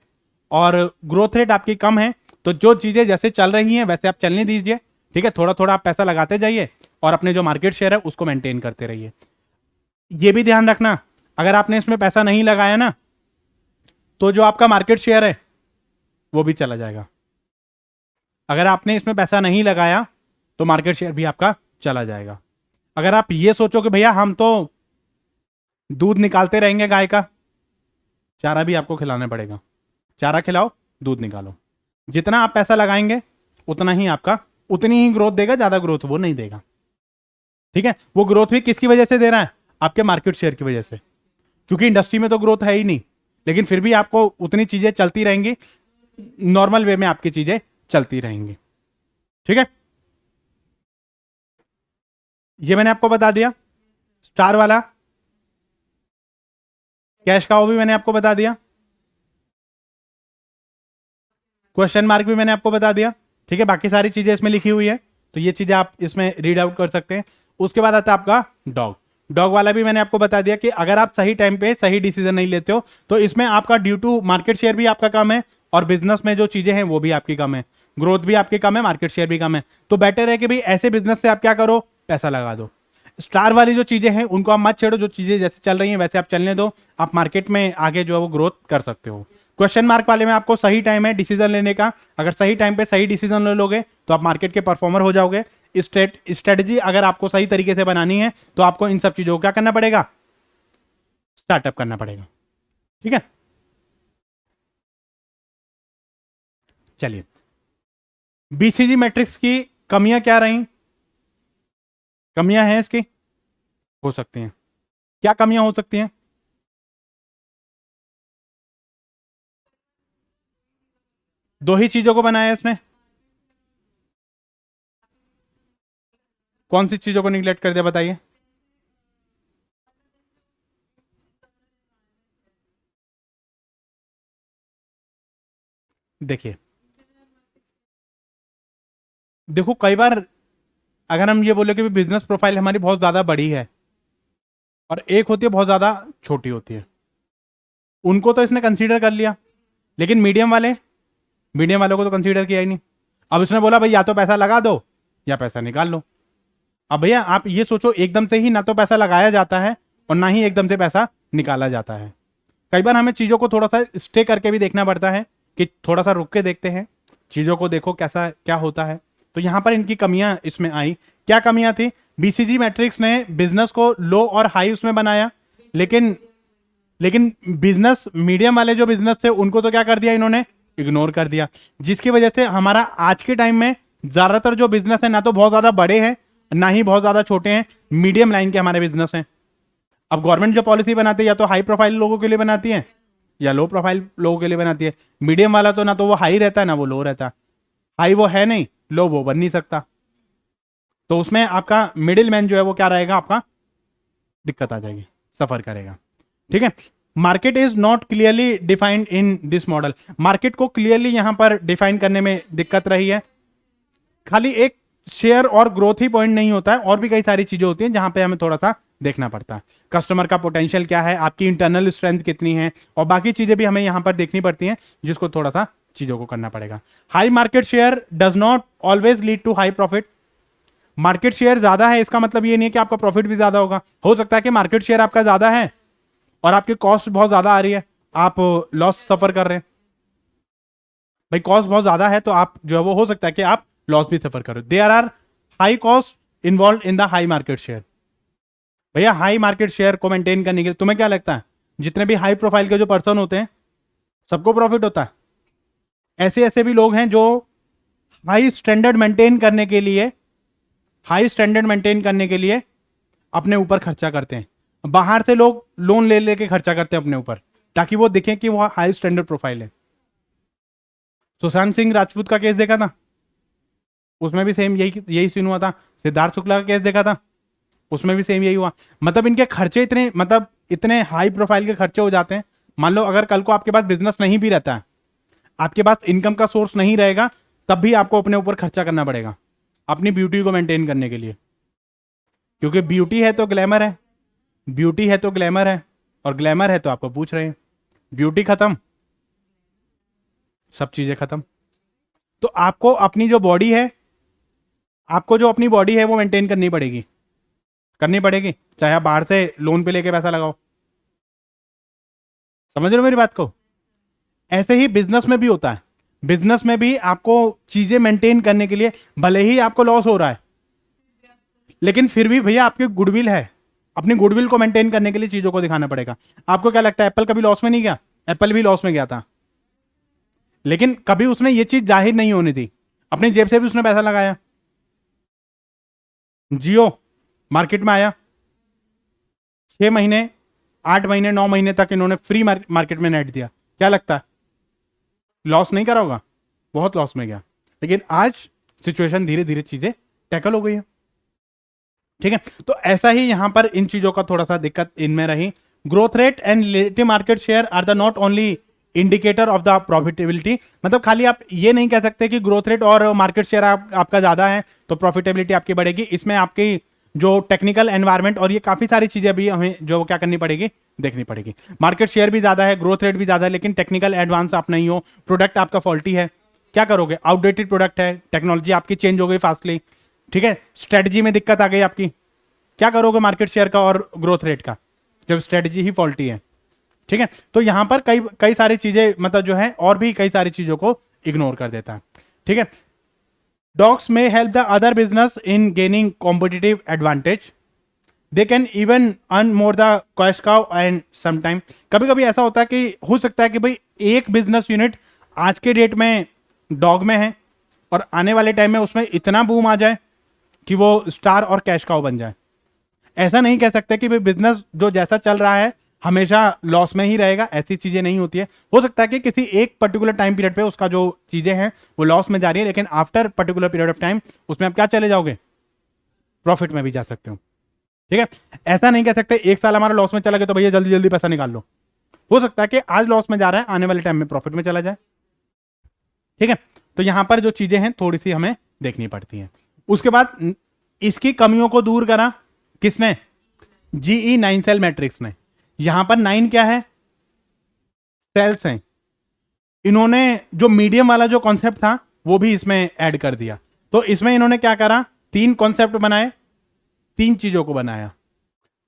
और ग्रोथ रेट आपकी कम है तो जो चीजें जैसे चल रही हैं वैसे आप चलने दीजिए। ठीक है। थोड़ा थोड़ा आप पैसा लगाते जाइए और अपने जो मार्केट शेयर है उसको मेंटेन करते रहिए। ये भी ध्यान रखना, अगर आपने इसमें पैसा नहीं लगाया ना तो जो आपका मार्केट शेयर है वो भी चला जाएगा। अगर आपने इसमें पैसा नहीं लगाया तो मार्केट शेयर भी आपका चला जाएगा। अगर आप ये सोचो कि भैया हम तो दूध निकालते रहेंगे गाय का, चारा भी आपको खिलाना पड़ेगा। चारा खिलाओ, दूध निकालो। जितना आप पैसा लगाएंगे उतना ही आपका, उतनी ही ग्रोथ देगा, ज्यादा ग्रोथ वो नहीं देगा। ठीक है। वो ग्रोथ भी किसकी वजह से दे रहा है? आपके मार्केट शेयर की वजह से, क्योंकि इंडस्ट्री में तो ग्रोथ है ही नहीं, लेकिन फिर भी आपको उतनी चीजें चलती रहेंगी, नॉर्मल वे में आपकी चीजें चलती रहेंगी। ठीक है। ये मैंने आपको बता दिया। स्टार वाला, कैश का वो भी मैंने आपको बता दिया। क्वेश्चन मार्क भी मैंने आपको बता दिया। ठीक है। बाकी सारी चीजें इसमें लिखी हुई है तो ये चीजें आप इसमें रीड आउट कर सकते हैं। उसके बाद आता है आपका डॉग। डॉग वाला भी मैंने आपको बता दिया कि अगर आप सही टाइम पे सही डिसीजन नहीं लेते हो तो इसमें आपका ड्यू टू मार्केट शेयर भी आपका कम है और बिजनेस में जो चीजें हैं वो भी आपकी कम है, ग्रोथ भी आपकी कम है, मार्केट शेयर भी कम है। तो बेटर है कि भाई ऐसे बिजनेस से आप क्या करो? पैसा लगा दो। स्टार वाली जो चीजें हैं उनको आप मत छेड़ो, जो चीजें जैसे चल रही हैं वैसे आप चलने दो, आप मार्केट में आगे जो है वो ग्रोथ कर सकते हो। क्वेश्चन मार्क वाले में आपको सही टाइम है डिसीजन लेने का, अगर सही टाइम पे सही डिसीजन ले लोगे तो आप मार्केट के परफॉर्मर हो जाओगे। स्ट्रेटजी अगर आपको सही तरीके से बनानी है तो आपको इन सब चीजों को क्या करना पड़ेगा? स्टार्टअप करना पड़ेगा। ठीक है। चलिए, बीसीजी मैट्रिक्स की कमियां क्या रही? कमियां हैं इसकी, हो सकती हैं। क्या कमियां हो सकती हैं? दो ही चीजों को बनाया है इसने। कौन सी चीजों को निगलेक्ट कर दिया बताइए? देखिए, देखो कई बार अगर हम ये बोले कि बिजनेस प्रोफाइल हमारी बहुत ज्यादा बड़ी है और एक होती है बहुत ज्यादा छोटी होती है, उनको तो इसने कंसीडर कर लिया, लेकिन मीडियम वालों को तो कंसीडर किया ही नहीं। अब इसने बोला भाई या तो पैसा लगा दो या पैसा निकाल लो। अब भैया आप ये सोचो, एकदम से ही ना तो पैसा लगाया जाता है और ना ही एकदम से पैसा निकाला जाता है। कई बार हमें चीजों को थोड़ा सा स्टे करके भी देखना पड़ता है कि थोड़ा सा रुक के देखते हैं, चीजों को देखो कैसा क्या होता है। तो यहां पर इनकी कमियां इसमें आई। क्या कमियां थी? बीसीजी मैट्रिक्स ने बिजनेस को लो और हाई उसमें बनाया, लेकिन लेकिन बिजनेस मीडियम वाले जो बिजनेस थे उनको तो क्या कर दिया इन्होंने? इग्नोर कर दिया। जिसकी वजह से हमारा आज के टाइम में ज्यादातर जो बिजनेस है ना तो बहुत ज्यादा बड़े हैं ना ही बहुत ज्यादा छोटे हैं, मीडियम लाइन के हमारे बिजनेस हैं। अब गवर्नमेंट जो पॉलिसी बनाती है या तो हाई प्रोफाइल लोगों के लिए बनाती है या लो प्रोफाइल लोगों के लिए बनाती है। मीडियम वाला तो ना तो वो हाई रहता है ना वो लो रहता। हाई वो है नहीं, लो वो बन नहीं सकता। तो उसमें आपका मिडिल मैन जो है वो क्या रहेगा? आपका दिक्कत आ जाएगी, सफर करेगा। ठीक है। Market is not clearly defined in this model. Market को क्लियरली यहां पर डिफाइन करने में दिक्कत रही है। खाली एक शेयर और ग्रोथ ही पॉइंट नहीं होता है, और भी कई सारी चीजें होती हैं जहां पे हमें थोड़ा सा देखना पड़ता है। कस्टमर का पोटेंशियल क्या है, आपकी इंटरनल स्ट्रेंथ कितनी है, और बाकी चीजें भी हमें यहां पर देखनी पड़ती हैं, जिसको थोड़ा सा चीजों को करना पड़ेगा। High market share does not always lead to high profit. Market share ज्यादा है इसका मतलब ये नहीं है कि आपका प्रॉफिट भी ज्यादा होगा। हो सकता है कि मार्केट शेयर आपका ज्यादा है और आपकी कॉस्ट बहुत ज्यादा आ रही है आप लॉस सफर कर रहे हैं, भाई कॉस्ट बहुत ज्यादा है तो आप जो है वो हो सकता है कि आप लॉस भी सफर करो। There are high cost involve in the high market share. भैया हाई मार्केट शेयर को मेंटेन करने के लिए तुम्हें क्या लगता है, जितने भी हाई प्रोफाइल के जो पर्सन होते हैं सबको प्रॉफिट होता है? ऐसे ऐसे भी लोग हैं जो हाई स्टैंडर्ड मेंटेन करने के लिए, हाई स्टैंडर्ड मेंटेन करने के लिए अपने ऊपर खर्चा करते हैं। बाहर से लोग लोन ले लेके खर्चा करते हैं अपने ऊपर, ताकि वो दिखें कि वो हाई स्टैंडर्ड प्रोफाइल है। सुशांत सिंह राजपूत का केस देखा था, उसमें भी सेम यही सीन हुआ था। सिद्धार्थ शुक्ला का केस देखा था, उसमें भी सेम यही हुआ। मतलब इनके खर्चे इतने, मतलब इतने हाई प्रोफाइल के खर्चे हो जाते हैं। मान लो अगर कल को आपके पास बिजनेस नहीं भी रहता है, आपके पास इनकम का सोर्स नहीं रहेगा, तब भी आपको अपने ऊपर खर्चा करना पड़ेगा अपनी ब्यूटी को मेंटेन करने के लिए। क्योंकि ब्यूटी है तो ग्लैमर है, ब्यूटी है तो ग्लैमर है, और ग्लैमर है तो आपको पूछ रहे हैं, ब्यूटी खत्म, सब चीजें खत्म। तो आपको अपनी जो बॉडी है, आपको जो अपनी बॉडी है वो मेंटेन करनी पड़ेगी, चाहे आप बाहर से लोन पे लेके पैसा लगाओ। समझ रहे हो मेरी बात को? ऐसे ही बिजनेस में भी होता है। बिजनेस में भी आपको चीजें मेंटेन करने के लिए, भले ही आपको लॉस हो रहा है, लेकिन फिर भी भैया आपकी गुडविल है, अपनी गुडविल को मेंटेन करने के लिए चीजों को दिखाना पड़ेगा। आपको क्या लगता है एप्पल कभी लॉस में नहीं गया? एप्पल भी लॉस में गया था, लेकिन कभी उसने ये चीज जाहिर नहीं होनी थी, अपनी जेब से भी उसने पैसा लगाया। जियो मार्केट में आया, 6 महीने 8 महीने 9 महीने तक इन्होंने फ्री मार्केट में नेट दिया। क्या लगता है लॉस नहीं करा होगा? बहुत लॉस में गया। लेकिन आज सिचुएशन धीरे धीरे चीजें टैकल हो गई है। ठीक है, तो ऐसा ही यहां पर इन चीजों का थोड़ा सा दिक्कत इनमें रही। Growth rate and relative market share are the not only indicator of the profitability. मतलब खाली आप ये नहीं कह सकते कि ग्रोथ रेट और मार्केट शेयर आपका ज्यादा है तो प्रॉफिटेबिलिटी आपकी बढ़ेगी। इसमें आपकी जो टेक्निकल एनवायरनमेंट और ये काफी सारी चीजें भी हमें जो क्या करनी पड़ेगी, देखनी पड़ेगी। मार्केट शेयर भी ज्यादा है, ग्रोथ रेट भी ज्यादा है, लेकिन टेक्निकल एडवांस आप नहीं हो, प्रोडक्ट आपका फॉल्टी है, क्या करोगे? आउटडेटेड प्रोडक्ट है, टेक्नोलॉजी आपकी चेंज हो गई फास्टली, ठीक है, स्ट्रेटजी में दिक्कत आ गई आपकी, क्या करोगे मार्केट शेयर का और ग्रोथ रेट का जब स्ट्रेटजी ही फॉल्टी है? ठीक है, तो यहां पर कई कई सारी चीजें, मतलब जो है और भी कई सारी चीजों को इग्नोर कर देता है। ठीक है, डॉग्स में help the other business in gaining competitive advantage, they can even earn more the cash cow and sometime. कभी कभी ऐसा होता है कि हो सकता है कि भाई एक बिजनेस यूनिट आज के डेट में डॉग में है और आने वाले टाइम में उसमें इतना बूम आ जाए कि वो स्टार और कैश काउ बन जाए। ऐसा नहीं कह सकते कि भाई बिजनेस जो जैसा चल रहा है हमेशा लॉस में ही रहेगा, ऐसी चीजें नहीं होती है। हो सकता है कि किसी एक पर्टिकुलर टाइम पीरियड पे उसका जो चीजें हैं वो लॉस में जा रही है, लेकिन after particular period of time उसमें आप क्या चले जाओगे, प्रॉफिट में भी जा सकते हो। ठीक है, ऐसा नहीं कह सकते एक साल हमारा लॉस में चला गया तो भैया जल्दी जल्दी पैसा निकाल लो। हो सकता है कि आज लॉस में जा रहा है, आने वाले टाइम में प्रॉफिट में चला जाए। ठीक है, तो यहां पर जो चीजें हैं थोड़ी सी हमें देखनी पड़ती हैं। उसके बाद इसकी कमियों को दूर करा किसने? जीई 9 सेल मैट्रिक्स ने। यहां पर 9 क्या है? सेल्स हैं। इन्होंने जो मीडियम वाला जो कॉन्सेप्ट था वो भी इसमें ऐड कर दिया। तो इसमें इन्होंने क्या करा, 3 कॉन्सेप्ट बनाए, 3 चीजों को बनाया।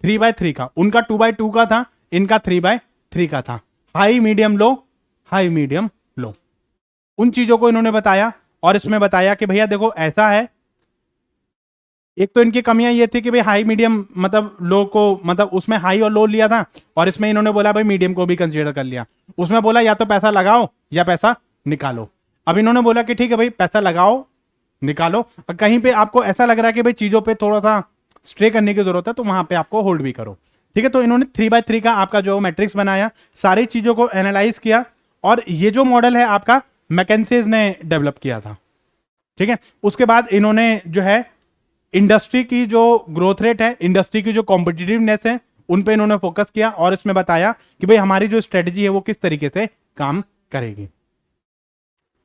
3x3 का, उनका 2x2 का था, इनका 3x3 का था। High medium low, high medium low, उन चीजों को इन्होंने बताया। और इसमें बताया कि भैया देखो ऐसा है, एक तो इनकी कमियां ये थी कि भाई हाई मीडियम मतलब लो को, मतलब उसमें हाई और लो लिया था, और इसमें इन्होंने बोला भाई मीडियम को भी कंसीडर कर लिया। उसमें बोला या तो पैसा लगाओ या पैसा निकालो। अब इन्होंने बोला कि ठीक है भाई पैसा लगाओ निकालो, और कहीं पे आपको ऐसा लग रहा है कि भाई चीजों पे थोड़ा सा स्टे करने की जरूरत है तो वहां पे आपको होल्ड भी करो। ठीक है, तो इन्होंने 3x3 का आपका जो मैट्रिक्स बनाया, सारी चीजों को एनालाइज किया, और ये जो मॉडल है आपका मैकेंसेज ने डेवलप किया था। ठीक है, उसके बाद इन्होंने जो है इंडस्ट्री की जो ग्रोथ रेट है, इंडस्ट्री की जो कॉम्पिटिटिवनेस है, उन पे इन्होंने फोकस किया, और इसमें बताया कि भाई हमारी जो स्ट्रेटजी है वो किस तरीके से काम करेगी।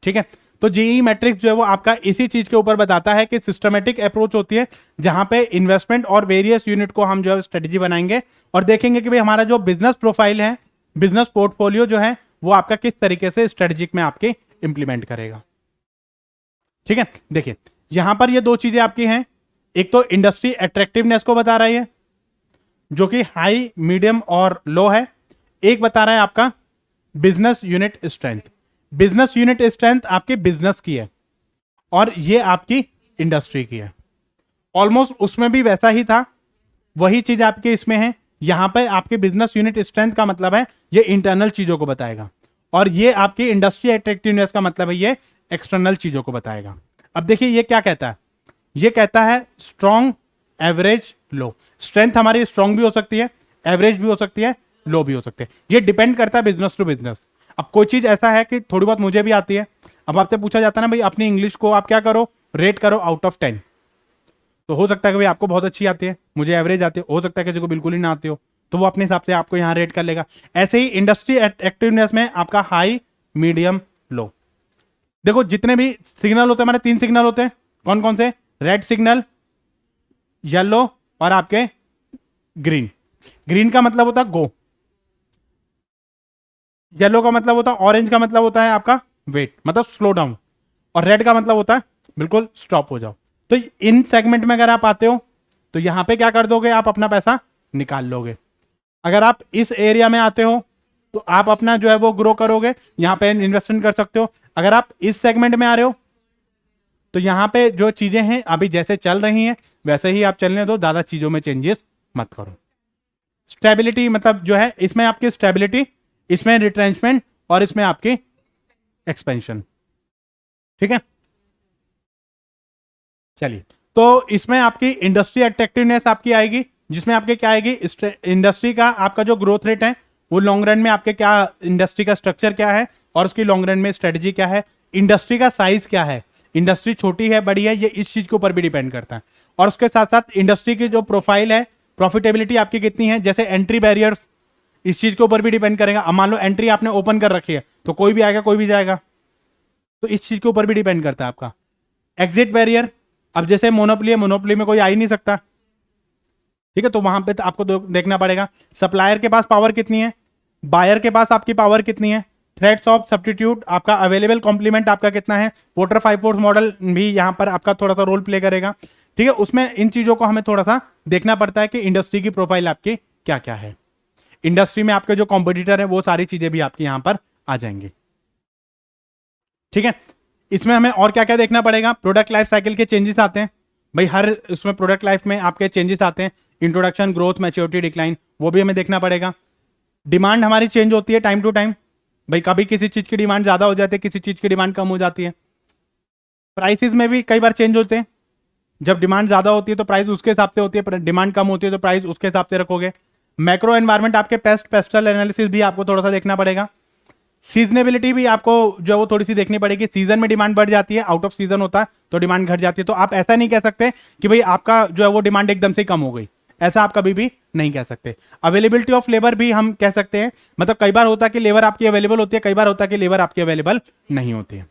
ठीक है, तो जेई मैट्रिक्स जो है वो आपका इसी चीज के ऊपर बताता है कि सिस्टमेटिक अप्रोच होती है जहां पे इन्वेस्टमेंट और वेरियस यूनिट को हम जो है स्ट्रेटजी बनाएंगे और देखेंगे कि भाई हमारा जो बिजनेस प्रोफाइल है, बिजनेस पोर्टफोलियो जो है वो आपका किस तरीके से स्ट्रेटेजिक में आपके इंप्लीमेंट करेगा। ठीक है, देखिए यहां पर ये 2 चीजें आपकी हैं, एक तो इंडस्ट्री अट्रैक्टिवनेस को बता रही है जो कि हाई मीडियम और लो है, एक बता रहा है आपका business unit strength. Business unit strength आपके बिजनेस की है और ये आपकी इंडस्ट्री की है। ऑलमोस्ट उसमें भी वैसा ही था, वही चीज आपके इसमें है। यहां पे आपके बिजनेस यूनिट स्ट्रेंथ का मतलब है ये इंटरनल चीजों को बताएगा, और ये आपकी इंडस्ट्री अट्रैक्टिवनेस का मतलब है ये एक्सटर्नल चीजों को बताएगा। अब देखिए ये क्या कहता है, ये कहता है स्ट्रॉन्ग, एवरेज, लो। स्ट्रेंथ हमारी स्ट्रॉन्ग भी हो सकती है, एवरेज भी हो सकती है, लो भी हो सकते हैं। ये डिपेंड करता है बिजनेस टू बिजनेस। अब कोई चीज ऐसा है कि थोड़ी बहुत मुझे भी आती है, अब आपसे पूछा जाता है ना भाई अपनी इंग्लिश को आप क्या करो, रेट करो आउट ऑफ 10, तो हो सकता है कि भाई आपको बहुत अच्छी आती है, मुझे एवरेज आती है, हो सकता है किसी को बिल्कुल ही ना आती हो, तो वो अपने हिसाब से आपको यहां रेट कर लेगा। ऐसे ही इंडस्ट्री एक्टिवनेस में आपका हाई, मीडियम, लो। देखो जितने भी सिग्नल होते हैं हमारे 3 सिग्नल होते हैं, कौन कौन से, रेड सिग्नल, येलो और आपके ग्रीन। ग्रीन का मतलब होता है गो, येलो का मतलब होता है, ऑरेंज का मतलब होता है आपका वेट, मतलब स्लो डाउन, और रेड का मतलब होता है बिल्कुल स्टॉप हो जाओ। तो इन सेगमेंट में अगर आप आते हो तो यहां पे क्या कर दोगे, आप अपना पैसा निकाल लोगे। अगर आप इस एरिया में आते हो तो आप अपना जो है वो ग्रो करोगे, यहां पे इन्वेस्टमेंट कर सकते हो। अगर आप इस सेगमेंट में आ रहे हो तो यहां पे जो चीजें हैं अभी जैसे चल रही हैं वैसे ही आप चलने दो, ज्यादा चीजों में चेंजेस मत करो। स्टेबिलिटी मतलब जो है इसमें आपकी स्टेबिलिटी, इसमें रिट्रेंचमेंट और इसमें आपकी एक्सपेंशन। ठीक है, चलिए तो इसमें आपकी इंडस्ट्री अट्रैक्टिवनेस आपकी आएगी, जिसमें आपके क्या आएगी, इंडस्ट्री का आपका जो ग्रोथ रेट है वो लॉन्ग रन में आपके क्या, इंडस्ट्री का स्ट्रक्चर क्या है और उसकी लॉन्ग रन में स्ट्रेटजी क्या है, इंडस्ट्री का साइज क्या है, इंडस्ट्री छोटी है बड़ी है, ये इस चीज के ऊपर भी डिपेंड करता है। और उसके साथ साथ इंडस्ट्री की जो प्रोफाइल है, प्रॉफिटेबिलिटी आपकी कितनी है, जैसे एंट्री बैरियर्स इस चीज के ऊपर भी डिपेंड करेगा। अब मान लो एंट्री आपने ओपन कर रखी है तो कोई भी आएगा कोई भी जाएगा, तो इस चीज के ऊपर भी डिपेंड करता है आपका। एग्जिट बैरियर, अब जैसे मोनोपोली है, मोनोपोली में कोई आ ही नहीं सकता, ठीक है, तो वहां पे तो आपको देखना पड़ेगा सप्लायर के पास पावर कितनी है, बायर के पास आपकी पावर कितनी है, थ्रेड्स ऑफ सब्स्टिट्यूट आपका अवेलेबल कॉम्प्लीमेंट आपका कितना है, पोर्टर 5 फोर्स मॉडल भी यहां पर आपका थोड़ा सा रोल प्ले करेगा। ठीक है, उसमें इन चीजों को हमें थोड़ा सा देखना पड़ता है कि इंडस्ट्री की प्रोफाइल आपकी क्या क्या है। इंडस्ट्री में आपके जो कॉम्पिटिटर है वो सारी चीजें भी आपकी यहां पर आ जाएंगी। ठीक है, इसमें हमें और क्या क्या देखना पड़ेगा, प्रोडक्ट लाइफ साइकिल के चेंजेस आते हैं भाई, हर उसमें प्रोडक्ट लाइफ में आपके चेंजेस आते हैं, इंट्रोडक्शन, ग्रोथ, मैच्योरिटी, डिक्लाइन, वो भी हमें देखना पड़ेगा। डिमांड हमारी चेंज होती है टाइम टू टाइम भाई, कभी किसी चीज की डिमांड ज्यादा हो जाती है, किसी चीज की डिमांड कम हो जाती है। प्राइसेस में भी कई बार चेंज होते हैं, जब डिमांड ज्यादा होती है तो प्राइस उसके हिसाब से होती है, डिमांड कम होती है तो प्राइस उसके हिसाब से रखोगे। मैक्रो एनवायरमेंट आपके पेस्टल एनालिसिस भी आपको थोड़ा सा देखना पड़ेगा। सीजनेबिलिटी भी आपको जो है वो थोड़ी सी देखनी पड़ेगी, सीजन में डिमांड बढ़ जाती है, आउट ऑफ सीजन होता है तो डिमांड घट जाती है, तो आप ऐसा नहीं कह सकते कि भाई आपका जो है वो डिमांड एकदम से कम हो गई, ऐसा आप कभी भी नहीं कह सकते। अवेलेबिलिटी ऑफ लेबर भी हम कह सकते हैं, मतलब कई बार होता है कि लेबर आपकी अवेलेबल होती है, कई बार होता है कि लेबर आपकी अवेलेबल नहीं होती है।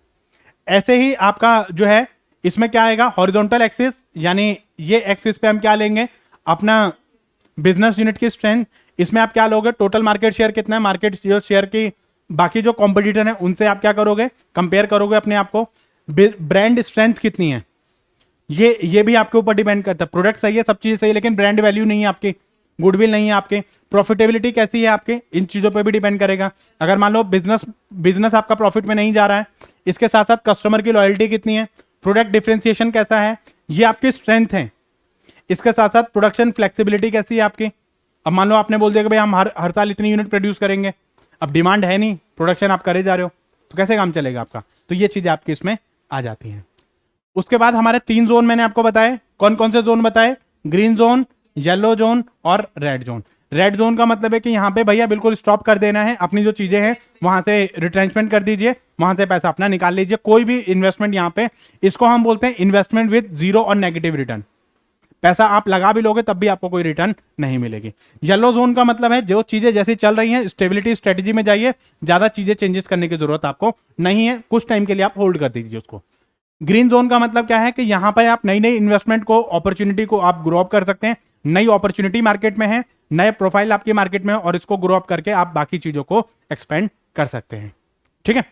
ऐसे ही आपका जो है इसमें क्या आएगा, हॉरिजॉन्टल एक्सिस, यानी ये एक्सिस पे हम क्या लेंगे, अपना बिजनेस यूनिट की स्ट्रेंथ। इसमें आप क्या लोगे, टोटल मार्केट शेयर कितना है, मार्केट शेयर की बाकी जो कॉम्पिटिटर है उनसे आप क्या करोगे, कंपेयर करोगे अपने आप को। ब्रांड स्ट्रेंथ कितनी है, ये भी आपके ऊपर डिपेंड करता है। प्रोडक्ट सही है, सब चीज सही है, लेकिन ब्रांड वैल्यू नहीं है आपकी, गुडविल नहीं है आपके। प्रॉफिटेबिलिटी कैसी है आपके, इन चीजों पे भी डिपेंड करेगा। अगर मान लो बिजनेस आपका प्रॉफिट में नहीं जा रहा है, इसके साथ साथ कस्टमर की लॉयल्टी कितनी है, प्रोडक्ट डिफरेंशिएशन कैसा है, ये आपकी स्ट्रेंथ है। इसके साथ साथ प्रोडक्शन फ्लेक्सिबिलिटी कैसी है आपकी। अब मान लो आपने बोल दिया कि भाई हम हर साल इतनी यूनिट प्रोड्यूस करेंगे, अब डिमांड है नहीं, प्रोडक्शन आप करे जा रहे हो, तो कैसे काम चलेगा आपका, तो ये चीजें आपकी इसमें आ जाती हैं। उसके बाद हमारे 3 जोन मैंने आपको बताए, कौन कौन से जोन बताए, ग्रीन जोन, येलो जोन और रेड जोन। रेड जोन का मतलब है कि यहाँ पे भैया बिल्कुल स्टॉप कर देना है, अपनी जो चीजें हैं वहां से रिट्रेंचमेंट कर दीजिए, वहां से पैसा अपना निकाल लीजिए, कोई भी इन्वेस्टमेंट यहाँ पे, इसको हम बोलते हैं इन्वेस्टमेंट विद जीरो और नेगेटिव रिटर्न। पैसा आप लगा भी लोगे तब भी आपको कोई रिटर्न नहीं मिलेगी। येलो जोन का मतलब है जो चीजें जैसी चल रही हैं, स्टेबिलिटी स्ट्रेटजी में जाइए, ज्यादा चीजें चेंजेस करने की जरूरत आपको नहीं है, कुछ टाइम के लिए आप होल्ड कर दीजिए उसको। ग्रीन जोन का मतलब क्या है कि यहां पर आप नई नई इन्वेस्टमेंट को, अपॉर्चुनिटी को आप ग्रो अप कर सकते हैं, नई अपॉर्चुनिटी मार्केट में है, नए प्रोफाइल आपकी मार्केट में है, और इसको ग्रो अप करके आप बाकी चीजों को एक्सपेंड कर सकते हैं। ठीक है,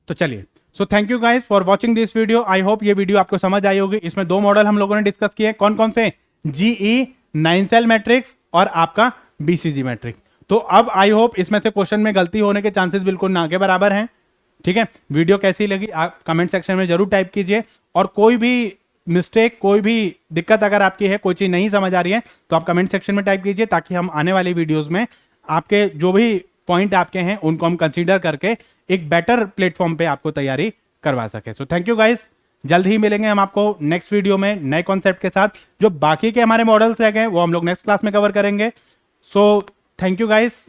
तो चलिए, सो thank you guys for watching this video. I hope ये वीडियो आपको समझ आई होगी। इसमें 2 मॉडल हम लोगों ने डिस्कस किए, कौन कौन से, जीई 9 सेल मैट्रिक्स और आपका बीसीजी मैट्रिक्स। तो अब आई होप इसमें से क्वेश्चन में गलती होने के चांसेस बिल्कुल ना के बराबर हैं। ठीक है, वीडियो कैसी लगी आप कमेंट सेक्शन में जरूर टाइप कीजिए, और कोई भी मिस्टेक, कोई भी दिक्कत अगर आपकी है, कोई चीज नहीं समझ आ रही है, तो आप कमेंट सेक्शन में टाइप कीजिए, ताकि हम आने वाली वीडियोस में आपके जो भी पॉइंट आपके हैं उनको हम कंसीडर करके एक बेटर प्लेटफॉर्म पे आपको तैयारी करवा सके। सो थैंक यू गाइस, जल्द ही मिलेंगे हम आपको नेक्स्ट वीडियो में नए कॉन्सेप्ट के साथ। जो बाकी के हमारे मॉडल्स रह गए वो हम लोग नेक्स्ट क्लास में कवर करेंगे। So thank you guys,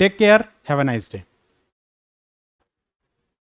take care, have a nice day.